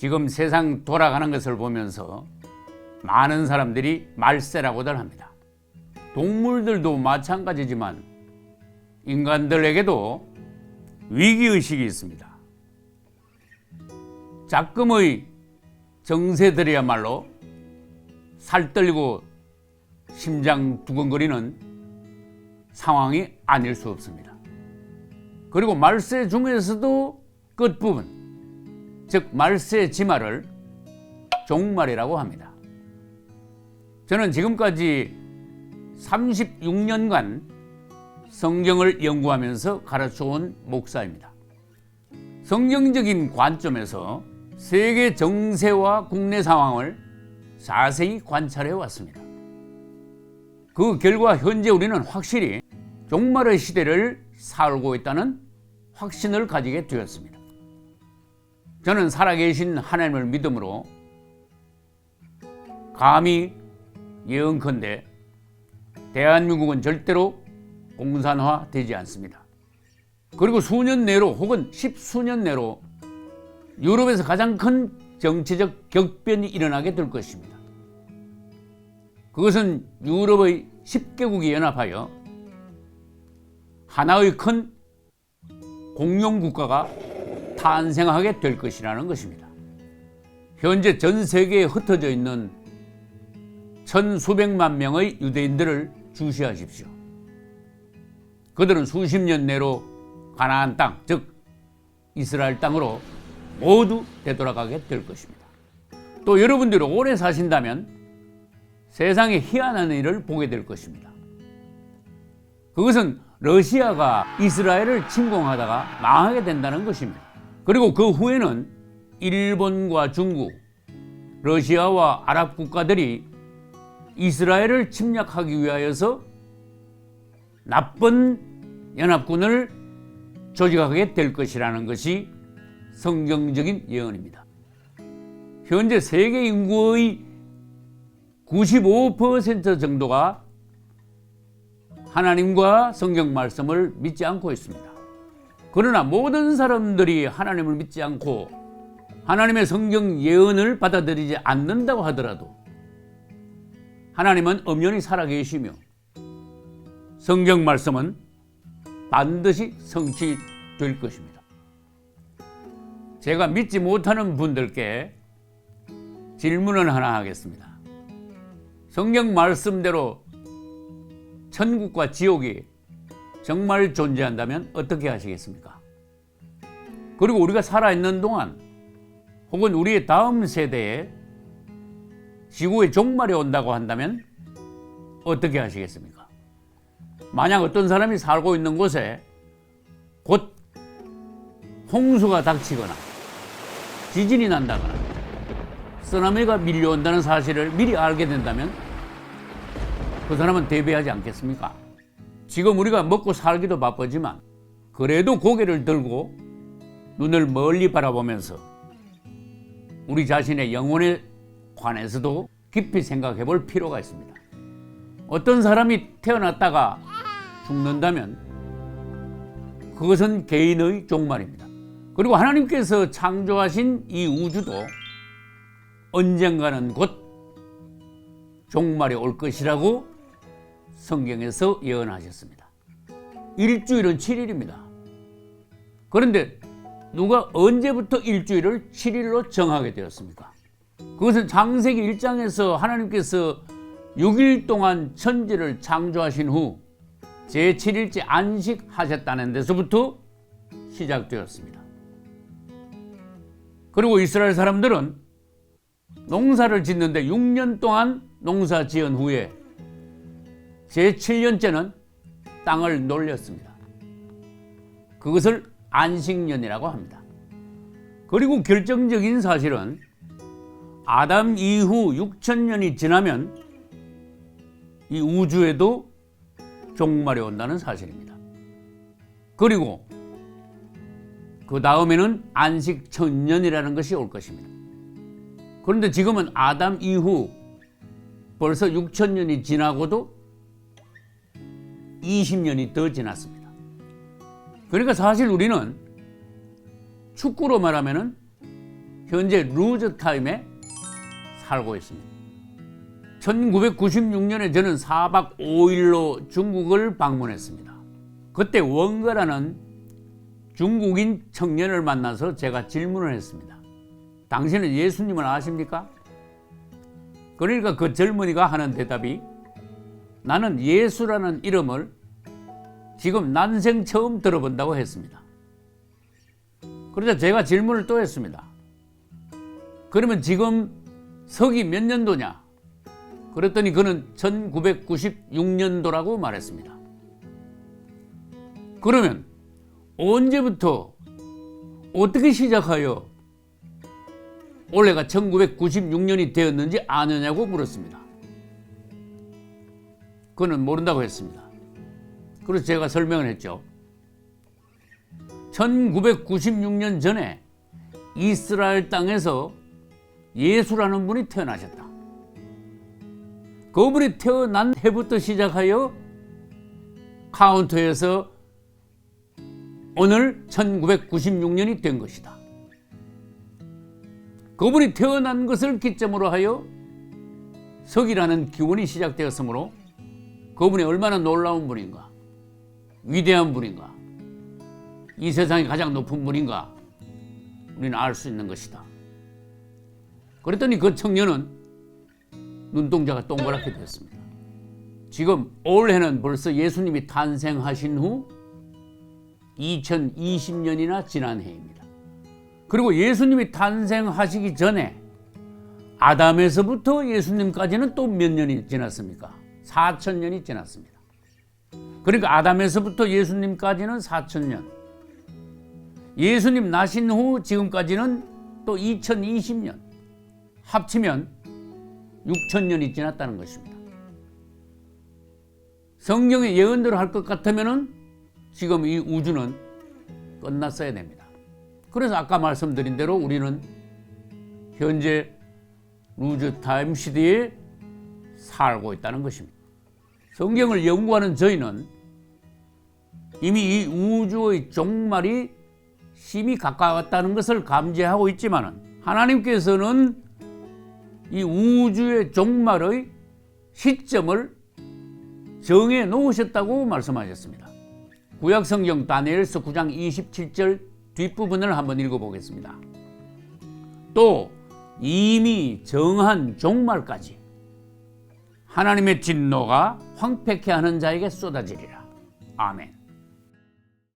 지금 세상 돌아가는 것을 보면서 많은 사람들이 말세라고들 합니다. 동물들도 마찬가지지만 인간들에게도 위기의식이 있습니다. 작금의 정세들이야말로 살떨리고 심장 두근거리는 상황이 아닐 수 없습니다. 그리고 말세 중에서도 끝부분, 즉 말세 지말을 종말이라고 합니다. 저는 지금까지 36년간 성경을 연구하면서 가르쳐온 목사입니다. 성경적인 관점에서 세계 정세와 국내 상황을 자세히 관찰해 왔습니다. 그 결과 현재 우리는 확실히 종말의 시대를 살고 있다는 확신을 가지게 되었습니다. 저는 살아계신 하나님을 믿음으로 감히 예언컨대 대한민국은 절대로 공산화되지 않습니다. 그리고 수년 내로 혹은 십수년 내로 유럽에서 가장 큰 정치적 격변이 일어나게 될 것입니다. 그것은 유럽의 10개국이 연합하여 하나의 큰 공룡국가가 탄생하게 될 것이라는 것입니다. 현재 전 세계에 흩어져 있는 천수백만 명의 유대인들을 주시하십시오. 그들은 수십 년 내로 가나안 땅, 즉 이스라엘 땅으로 모두 되돌아가게 될 것입니다. 또 여러분들이 오래 사신다면 세상에 희한한 일을 보게 될 것입니다. 그것은 러시아가 이스라엘을 침공하다가 망하게 된다는 것입니다. 그리고 그 후에는 일본과 중국, 러시아와 아랍 국가들이 이스라엘을 침략하기 위하여서 나쁜 연합군을 조직하게 될 것이라는 것이 성경적인 예언입니다. 현재 세계 인구의 95% 정도가 하나님과 성경 말씀을 믿지 않고 있습니다. 그러나 모든 사람들이 하나님을 믿지 않고 하나님의 성경 예언을 받아들이지 않는다고 하더라도 하나님은 엄연히 살아계시며 성경 말씀은 반드시 성취될 것입니다. 제가 믿지 못하는 분들께 질문을 하나 하겠습니다. 성경 말씀대로 천국과 지옥이 정말 존재한다면 어떻게 하시겠습니까? 그리고 우리가 살아있는 동안 혹은 우리의 다음 세대에 지구의 종말이 온다고 한다면 어떻게 하시겠습니까? 만약 어떤 사람이 살고 있는 곳에 곧 홍수가 닥치거나 지진이 난다거나 쓰나미가 밀려온다는 사실을 미리 알게 된다면 그 사람은 대비하지 않겠습니까? 지금 우리가 먹고 살기도 바쁘지만 그래도 고개를 들고 눈을 멀리 바라보면서 우리 자신의 영혼에 관해서도 깊이 생각해 볼 필요가 있습니다. 어떤 사람이 태어났다가 죽는다면 그것은 개인의 종말입니다. 그리고 하나님께서 창조하신 이 우주도 언젠가는 곧 종말이 올 것이라고 성경에서 예언하셨습니다. 일주일은 7일입니다. 그런데 누가 언제부터 일주일을 7일로 정하게 되었습니까? 그것은 창세기 1장에서 하나님께서 6일 동안 천지를 창조하신 후 제7일째 안식하셨다는 데서부터 시작되었습니다. 그리고 이스라엘 사람들은 농사를 짓는데 6년 동안 농사 지은 후에 제7년째는 땅을 놀렸습니다. 그것을 안식년이라고 합니다. 그리고 결정적인 사실은 아담 이후 6천년이 지나면 이 우주에도 종말이 온다는 사실입니다. 그리고 그 다음에는 안식천년이라는 것이 올 것입니다. 그런데 지금은 아담 이후 벌써 6천년이 지나고도 20년이 더 지났습니다. 그러니까 사실 우리는 축구로 말하면 현재 루즈 타임에 살고 있습니다. 1996년에 저는 4박 5일로 중국을 방문했습니다. 그때 원거라는 중국인 청년을 만나서 제가 질문을 했습니다. 당신은 예수님을 아십니까? 그러니까 그 젊은이가 하는 대답이 나는 예수라는 이름을 지금 난생 처음 들어본다고 했습니다. 그러자 제가 질문을 또 했습니다. 그러면 지금 서기 몇 년도냐? 그랬더니 그는 1996년도라고 말했습니다. 그러면 언제부터 어떻게 시작하여 올해가 1996년이 되었는지 아느냐고 물었습니다. 그는 모른다고 했습니다. 그래서 제가 설명을 했죠. 1996년 전에 이스라엘 땅에서 예수라는 분이 태어나셨다. 그분이 태어난 해부터 시작하여 카운터에서 오늘 1996년이 된 것이다. 그분이 태어난 것을 기점으로 하여 서기라는 기원이 시작되었으므로 그분이 얼마나 놀라운 분인가, 위대한 분인가, 이 세상에 가장 높은 분인가 우리는 알 수 있는 것이다. 그랬더니 그 청년은 눈동자가 동그랗게 됐습니다. 지금 올해는 벌써 예수님이 탄생하신 후 2020년이나 지난 해입니다. 그리고 예수님이 탄생하시기 전에 아담에서부터 예수님까지는 또 몇 년이 지났습니까? 4,000년이 지났습니다. 그러니까 아담에서부터 예수님까지는 4,000년, 예수님 나신 후 지금까지는 또 2020년, 합치면 6,000년이 지났다는 것입니다. 성경의 예언대로 할 것 같으면 지금 이 우주는 끝났어야 됩니다. 그래서 아까 말씀드린 대로 우리는 현재 루즈타임 시대에 살고 있다는 것입니다. 성경을 연구하는 저희는 이미 이 우주의 종말이 심히 가까웠다는 것을 감지하고 있지만 하나님께서는 이 우주의 종말의 시점을 정해 놓으셨다고 말씀하셨습니다. 구약성경 다니엘서 9장 27절 뒷부분을 한번 읽어보겠습니다. 또 이미 정한 종말까지 하나님의 진노가 황폐케 하는 자에게 쏟아지리라. 아멘.